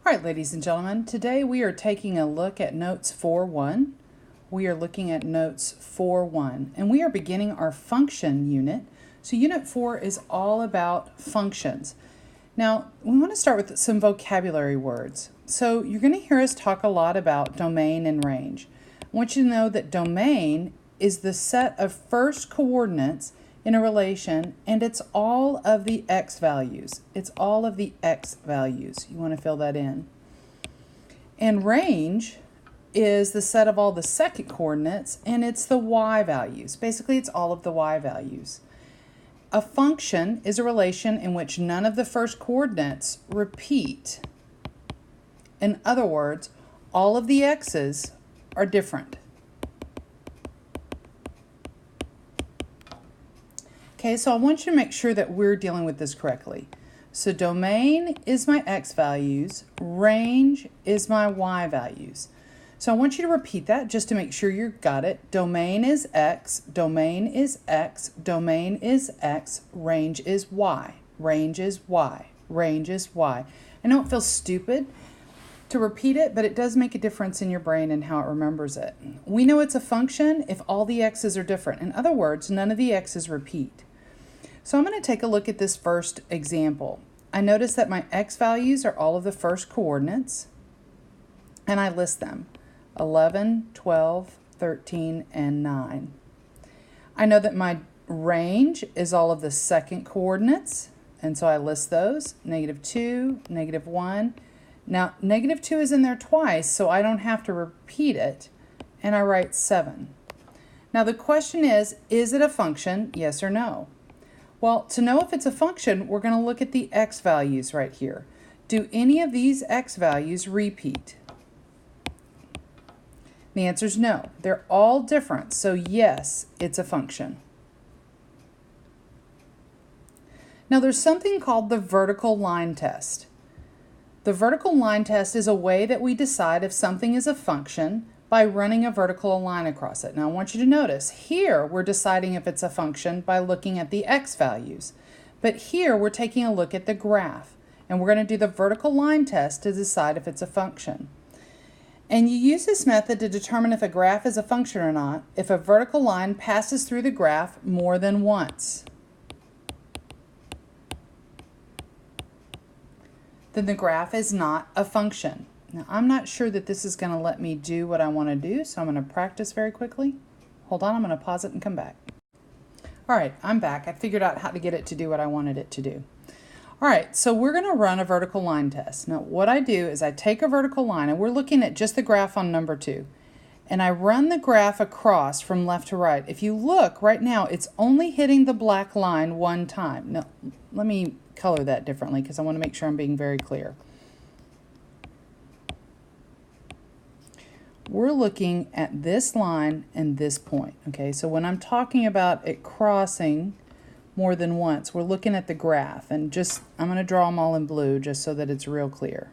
All right, ladies and gentlemen, today we are taking a look at Notes 4.1. We are looking at Notes 4.1, and we are beginning our function unit. So Unit 4 is all about functions. Now, we want to start with some vocabulary words. So you're going to hear us talk a lot about domain and range. I want you to know that domain is the set of first coordinates in a relation, and it's all of the x values. It's all of the x values. You want to fill that in. And range is the set of all the second coordinates, and it's the y values. Basically, it's all of the y values. A function is a relation in which none of the first coordinates repeat. In other words, all of the x's are different. Okay, so I want you to make sure that we're dealing with this correctly. So domain is my x values, range is my y values. So I want you to repeat that just to make sure you got it. Domain is x, domain is x, domain is x, range is y, range is y, range is y. I know it feels stupid to repeat it, but it does make a difference in your brain and how it remembers it. We know it's a function if all the x's are different. In other words, none of the x's repeat. So I'm going to take a look at this first example. I notice that my x values are all of the first coordinates, and I list them: 11, 12, 13, and 9. I know that my range is all of the second coordinates, and so I list those: -2, -1. Now, -2 is in there twice, so I don't have to repeat it, and I write 7. Now, the question is it a function, yes or no? Well, to know if it's a function, we're going to look at the x values right here. Do any of these x values repeat? The answer is no. They're all different, so yes, it's a function. Now, there's something called the vertical line test. The vertical line test is a way that we decide if something is a function by running a vertical line across it. Now I want you to notice, here we're deciding if it's a function by looking at the x values. But here we're taking a look at the graph, and we're going to do the vertical line test to decide if it's a function. And you use this method to determine if a graph is a function or not if a vertical line passes through the graph more than once. Then the graph is not a function. Now, I'm not sure that this is going to let me do what I want to do, so I'm going to practice very quickly. Hold on, I'm going to pause it and come back. All right, I'm back. I figured out how to get it to do what I wanted it to do. All right, so we're going to run a vertical line test. Now, what I do is I take a vertical line, and we're looking at just the graph on number 2, and I run the graph across from left to right. If you look right now, it's only hitting the black line one time. Now, let me color that differently because I want to make sure I'm being very clear. We're looking at this line and this point, okay? So when I'm talking about it crossing more than once, we're looking at the graph, and I'm going to draw them all in blue just so that it's real clear.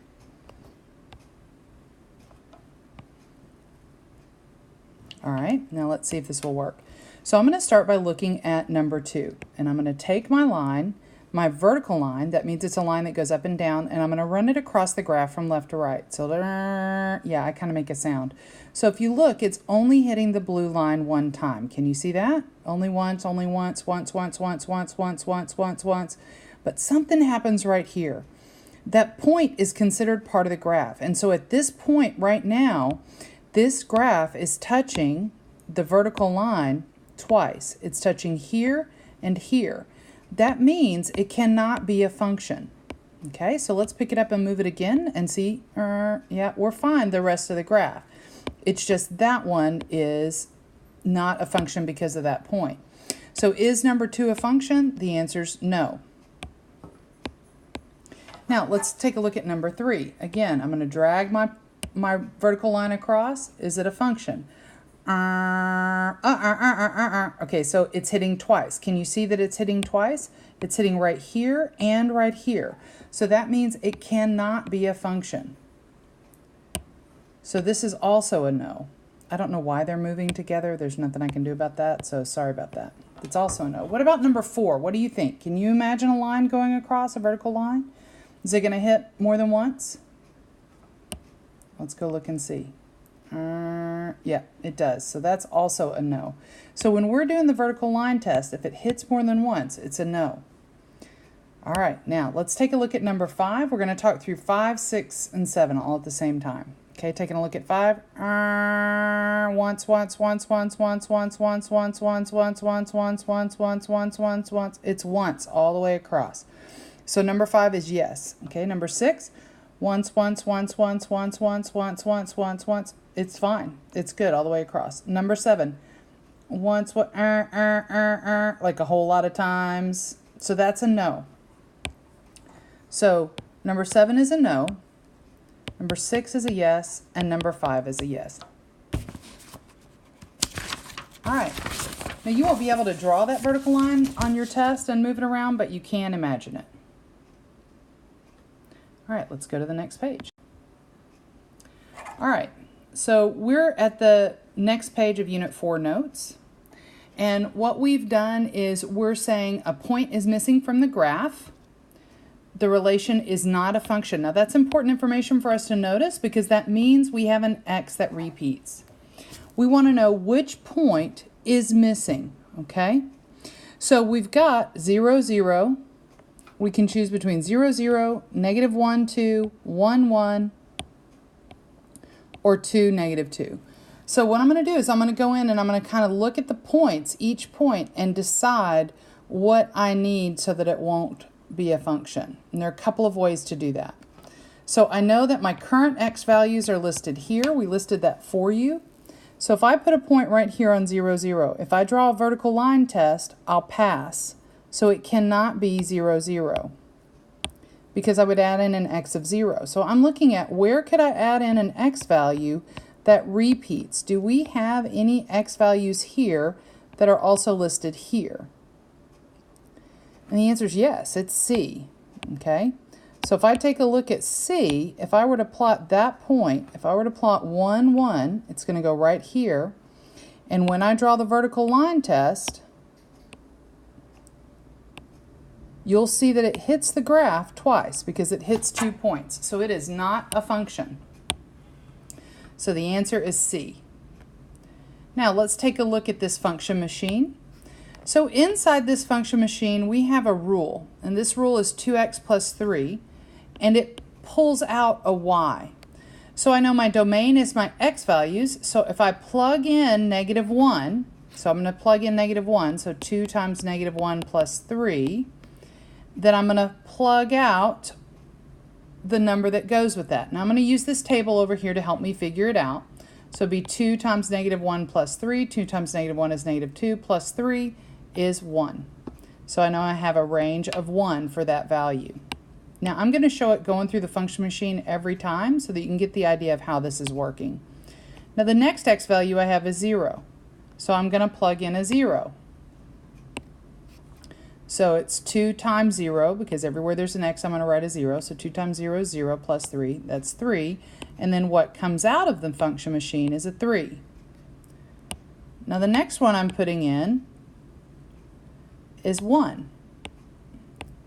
All right, now let's see if this will work. So I'm going to start by looking at number 2, and I'm going to take my line, my vertical line, that means it's a line that goes up and down, and I'm going to run it across the graph from left to right. So, yeah, I kind of make a sound. So if you look, it's only hitting the blue line one time. Can you see that? Only once, once. But something happens right here. That point is considered part of the graph. And so at this point right now, this graph is touching the vertical line twice. It's touching here and here. That means it cannot be a function. Okay, so let's pick it up and move it again and see, yeah, we're fine the rest of the graph. It's just that one is not a function because of that point. So is number 2 a function? The answer is no. Now let's take a look at number 3. Again, I'm going to drag my vertical line across. Is it a function? Okay, so it's hitting twice. Can you see that it's hitting twice? It's hitting right here and right here. So that means it cannot be a function. So this is also a no. I don't know why they're moving together. There's nothing I can do about that, so sorry about that. It's also a no. What about number 4? What do you think? Can you imagine a line going across, a vertical line? Is it going to hit more than once? Let's go look and see. Yeah, it does. So that's also a no. So when we're doing the vertical line test, if it hits more than once, it's a no. All right, now let's take a look at number 5. We're going to talk through 5, 6, and 7 all at the same time. Okay, taking a look at 5. Once. It's once all the way across. So number 5 is yes. Okay, number 6. Once. It's fine. It's good all the way across. Number 7. Once, like a whole lot of times. So that's a no. So number 7 is a no. Number 6 is a yes. And number 5 is a yes. All right. Now you won't be able to draw that vertical line on your test and move it around, but you can imagine it. All right, let's go to the next page. All right, so we're at the next page of Unit 4 notes. And what we've done is we're saying a point is missing from the graph. The relation is not a function. Now that's important information for us to notice because that means we have an x that repeats. We want to know which point is missing, okay? So we've got 0, 0. We can choose between 0, 0, negative 1, 2, 1, 1, or 2, negative 2. So what I'm going to do is I'm going to go in and I'm going to kind of look at the points, each point, and decide what I need so that it won't be a function. And there are a couple of ways to do that. So I know that my current x values are listed here. We listed that for you. So if I put a point right here on 0, 0, if I draw a vertical line test, I'll pass. So it cannot be 0, 0 because I would add in an x of 0. So I'm looking at where could I add in an x value that repeats. Do we have any x values here that are also listed here? And the answer is yes, it's C. Okay, so if I take a look at C, if I were to plot that point, if I were to plot 1, 1, it's going to go right here. And when I draw the vertical line test, you'll see that it hits the graph twice because it hits 2 points. So it is not a function. So the answer is C. Now let's take a look at this function machine. So inside this function machine, we have a rule. And this rule is 2x plus 3. And it pulls out a y. So I know my domain is my x values. So if I plug in negative 1, so I'm going to plug in negative 1, so 2 times negative 1 plus 3, then I'm going to plug out the number that goes with that. Now I'm going to use this table over here to help me figure it out. So it'd be 2 times negative 1 plus 3. 2 times negative 1 is negative 2 plus 3 is 1. So I know I have a range of 1 for that value. Now I'm going to show it going through the function machine every time so that you can get the idea of how this is working. Now the next x value I have is 0. So I'm going to plug in a 0. So it's 2 times 0, because everywhere there's an x, I'm going to write a 0. So 2 times 0 is 0 plus 3. That's 3. And then what comes out of the function machine is a 3. Now the next one I'm putting in is 1.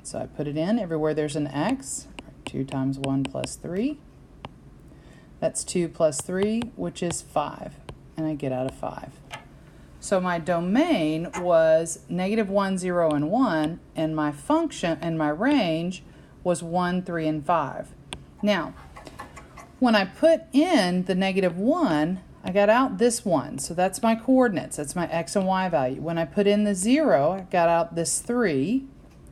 So I put it in everywhere there's an x. 2 times 1 plus 3. That's 2 plus 3, which is 5. And I get out of 5. So my domain was negative 1, 0, and 1, and my function and my range was 1, 3, and 5. Now, when I put in the negative 1, I got out this 1. So that's my coordinates. That's my x and y value. When I put in the 0, I got out this 3.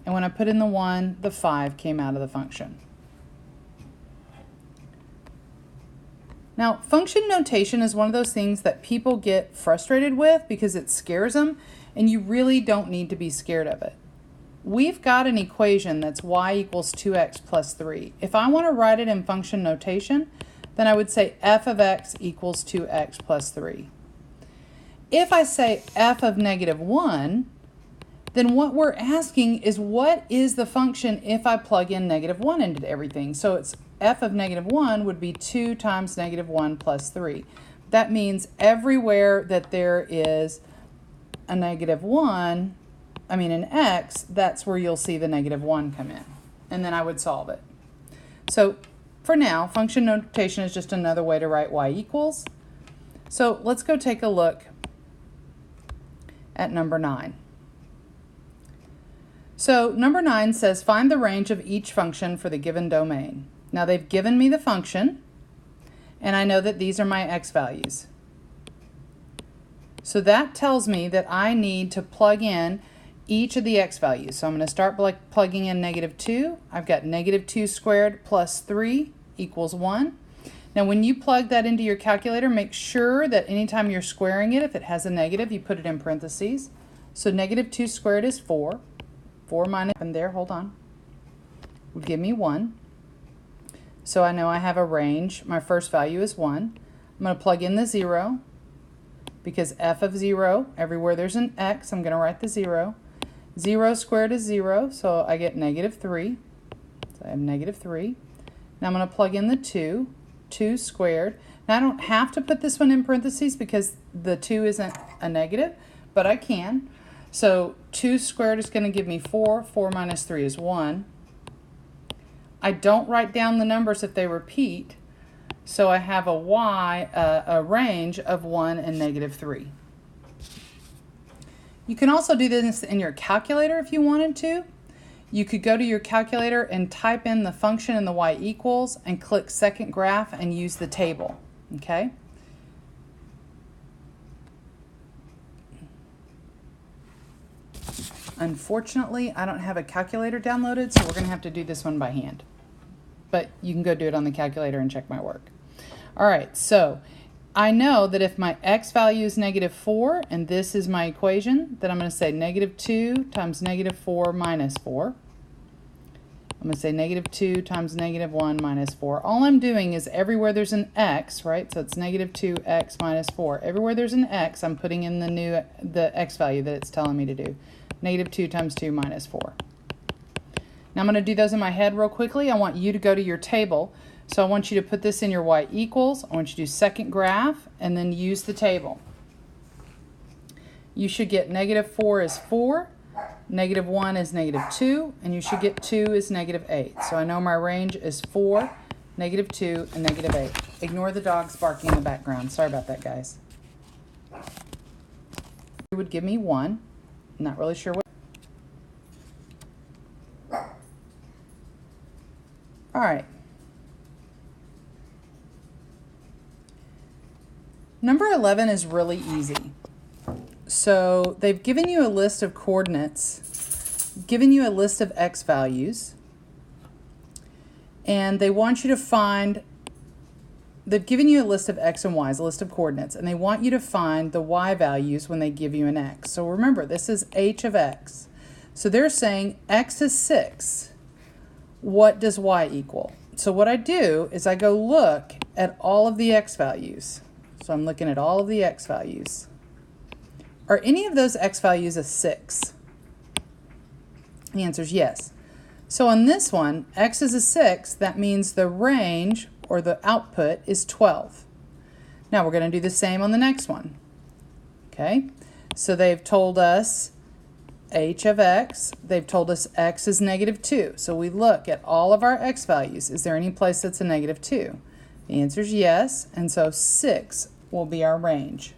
And when I put in the 1, the 5 came out of the function. Now, function notation is one of those things that people get frustrated with because it scares them, and you really don't need to be scared of it. We've got an equation that's y equals 2x plus 3. If I want to write it in function notation, then I would say f of x equals 2x plus 3. If I say f of negative 1, then what we're asking is what is the function if I plug in negative 1 into everything? So it's f of negative 1 would be 2 times negative 1 plus 3. That means everywhere that there is a negative 1, an x, that's where you'll see the negative 1 come in. And then I would solve it. So for now, function notation is just another way to write y equals. So let's go take a look at number 9. So number 9 says find the range of each function for the given domain. Now they've given me the function, and I know that these are my x values. So that tells me that I need to plug in each of the x values. So I'm going to start by plugging in -2. I've got -2 squared plus 3 equals 1. Now when you plug that into your calculator, make sure that anytime you're squaring it, if it has a negative, you put it in parentheses. So -2 squared is 4. 4 minus, and there, hold on, would give me 1. So I know I have a range. My first value is 1. I'm going to plug in the 0, because f of 0, everywhere there's an x, I'm going to write the 0. 0 squared is 0, so I get -3. So I have -3. Now I'm going to plug in the 2. 2 squared. Now I don't have to put this one in parentheses because the 2 isn't a negative, but I can. So 2 squared is going to give me 4. 4 minus 3 is 1. I don't write down the numbers if they repeat, so I have a range of 1 and -3. You can also do this in your calculator if you wanted to. You could go to your calculator and type in the function and the y equals and click second graph and use the table, okay? Unfortunately, I don't have a calculator downloaded, so we're going to have to do this one by hand. But you can go do it on the calculator and check my work. All right, so I know that if my x value is -4, and this is my equation, then I'm going to say -2 times -4 minus 4. I'm going to say -2 times -1 minus 4. All I'm doing is everywhere there's an x, right? So it's -2x minus 4. Everywhere there's an x, I'm putting in the x value that it's telling me to do. -2 times 2 minus 4. Now I'm going to do those in my head real quickly. I want you to go to your table. So I want you to put this in your y equals. I want you to do second graph and then use the table. You should get -4 is 4, -1 is -2, and you should get 2 is -8. So I know my range is 4, -2, and -8. Ignore the dogs barking in the background. Sorry about that, guys. It would give me 1. Not really sure what. All right. Number 11 is really easy. So they've given you a list of coordinates, given you a list of x values, and they want you to find, they've given you a list of x and y's, a list of coordinates, and they want you to find the y values when they give you an x. So remember, this is h of x. So they're saying x is 6. What does y equal? So what I do is I go look at all of the x values. So I'm looking at all of the x values. Are any of those x values a 6? The answer is yes. So on this one, x is a 6. That means the range, or the output, is 12. Now we're going to do the same on the next one. Okay, so they've told us h of x. They've told us x is -2. So we look at all of our x values. Is there any place that's a -2? The answer is yes, and so 6 will be our range.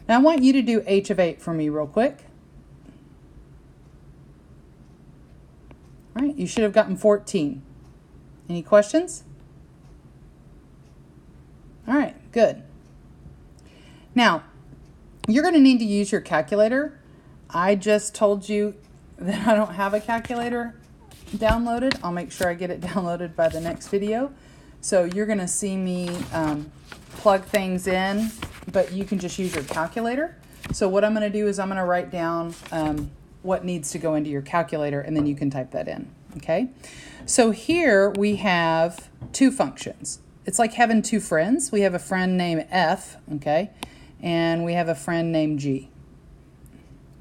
Now I want you to do h of 8 for me real quick. All right, you should have gotten 14. Any questions? All right, good. Now, you're going to need to use your calculator. I just told you that I don't have a calculator downloaded. I'll make sure I get it downloaded by the next video. So you're going to see me plug things in, but you can just use your calculator. So what I'm going to do is I'm going to write down what needs to go into your calculator, and then you can type that in. Okay? So here we have two functions. It's like having two friends. We have a friend named F, okay, and we have a friend named G.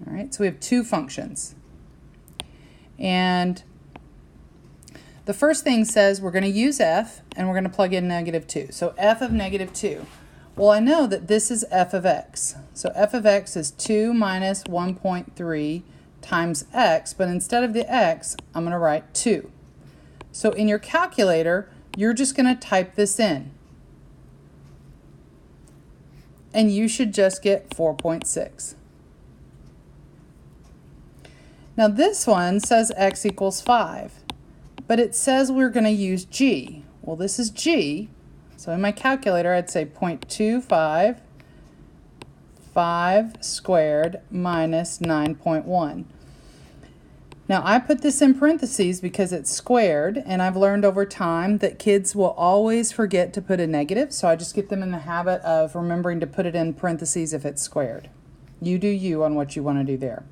All right, so we have two functions. And the first thing says we're going to use F, and we're going to plug in -2. So F of -2. Well, I know that this is F of X. So F of X is 2 minus 1.3 times X, but instead of the X, I'm going to write 2. So in your calculator, you're just going to type this in. And you should just get 4.6. Now this one says x equals 5, but it says we're going to use g. Well, this is g, so in my calculator I'd say 0.255 squared minus 9.1. Now I put this in parentheses because it's squared, and I've learned over time that kids will always forget to put a negative, so I just get them in the habit of remembering to put it in parentheses if it's squared. You do you on what you want to do there.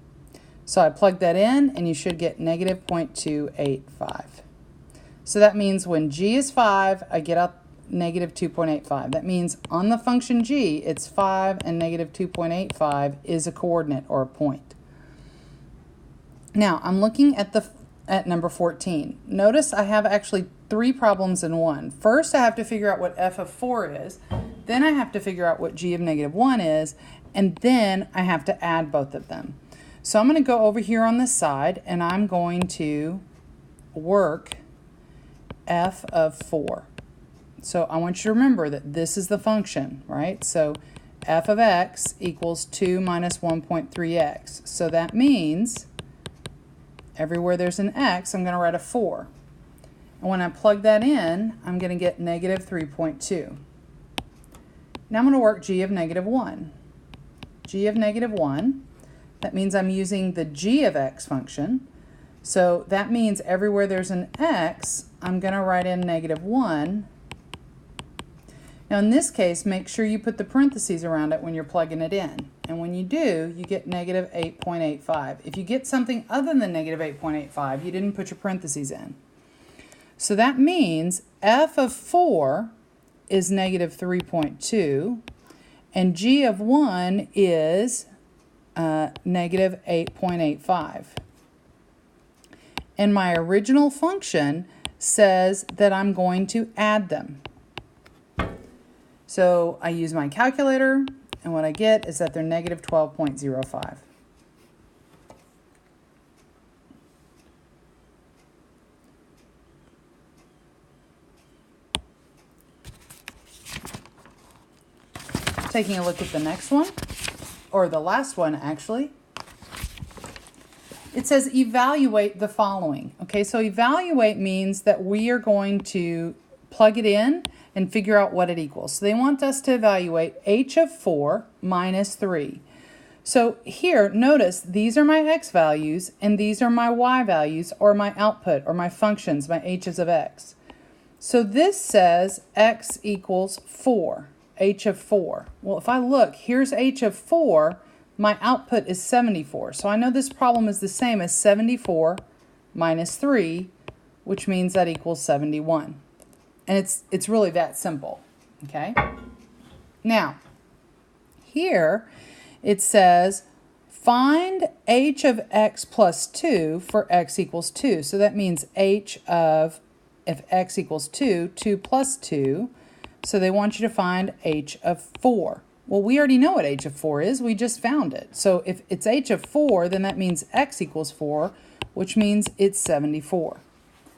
So I plug that in, and you should get negative 0.285. So that means when g is 5, I get out negative 2.85. That means on the function g, it's 5 and negative 2.85 is a coordinate or a point. Now, I'm looking at number 14. Notice I have actually 3 problems in one. First, I have to figure out what f of 4 is. Then I have to figure out what g of negative 1 is. And then I have to add both of them. So I'm going to go over here on this side, and I'm going to work f of 4. So I want you to remember that this is the function, right? So f of x equals 2 minus 1.3x. So that means everywhere there's an x, I'm going to write a 4. And when I plug that in, I'm going to get negative 3.2. Now I'm going to work g of negative 1. G of negative 1, that means I'm using the g of x function. So that means everywhere there's an x, I'm going to write in negative 1. Now in this case, make sure you put the parentheses around it when you're plugging it in. And when you do, you get negative 8.85. If you get something other than negative 8.85, you didn't put your parentheses in. So that means f of 4 is negative 3.2, and g of 1 is negative 8.85. And my original function says that I'm going to add them. So I use my calculator, and what I get is that they're negative 12.05. Taking a look at the next one, or the last one actually. It says evaluate the following. Okay, so evaluate means that we are going to plug it in and figure out what it equals. So they want us to evaluate h of 4 minus 3. So here, notice these are my x values and these are my y values, or my output or my functions, my h's of x. So this says x equals 4, h of 4. Well, if I look, here's h of 4, my output is 74. So I know this problem is the same as 74 minus 3, which means that equals 71. And it's really that simple, okay? Now, here it says find h of x plus 2 for x equals 2. So that means h of, if x equals 2, 2 plus 2. So they want you to find h of 4. Well, we already know what h of 4 is. We just found it. So if it's h of 4, then that means x equals 4, which means it's 74.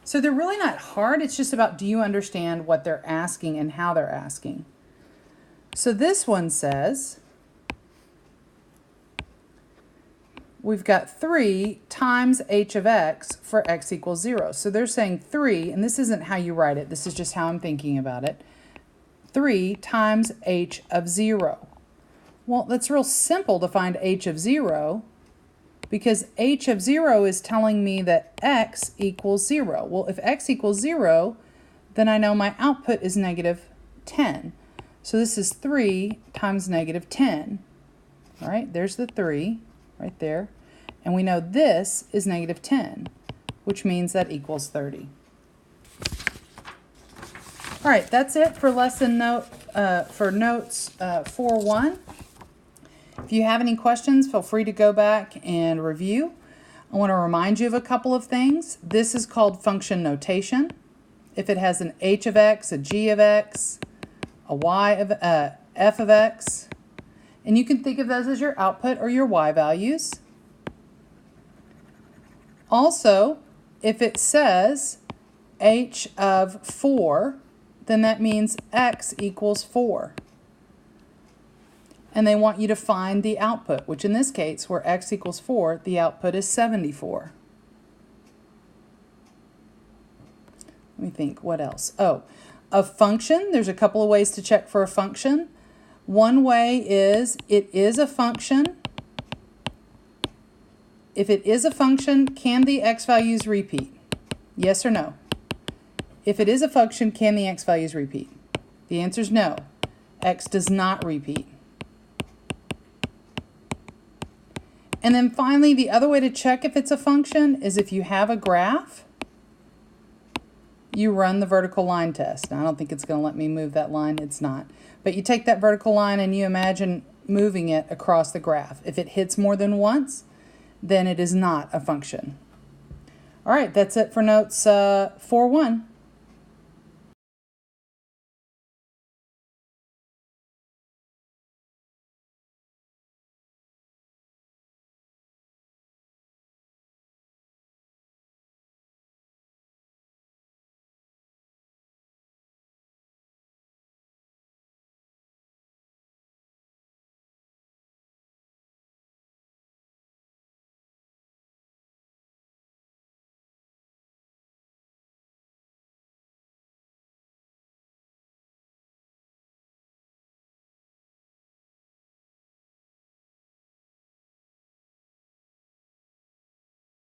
So they're really not hard. It's just about, do you understand what they're asking and how they're asking? So this one says we've got 3 times h of x for x equals 0. So they're saying 3, and this isn't how you write it. This is just how I'm thinking about it. 3 times h of 0. Well, that's real simple to find h of 0, because h of 0 is telling me that x equals 0. Well, if x equals 0, then I know my output is negative 10. So this is 3 times negative 10. All right, there's the 3 right there. And we know this is negative 10, which means that equals 30. All right, that's it for lesson notes 4.1. If you have any questions, feel free to go back and review. I want to remind you of a couple of things. This is called function notation. If it has an h of x, a g of x, a y of f of x, and you can think of those as your output or your y values. Also, if it says h of 4, then that means x equals 4. And they want you to find the output, which in this case, where x equals 4, the output is 74. Let me think, what else? Oh, a function, there's a couple of ways to check for a function. One way is it is a function. If it is a function, can the x values repeat? Yes or no? If it is a function, can the x values repeat? The answer is no. X does not repeat. And then finally, the other way to check if it's a function is if you have a graph, you run the vertical line test. Now, I don't think it's going to let me move that line. It's not. But you take that vertical line and you imagine moving it across the graph. If it hits more than once, then it is not a function. All right, that's it for notes 4-1.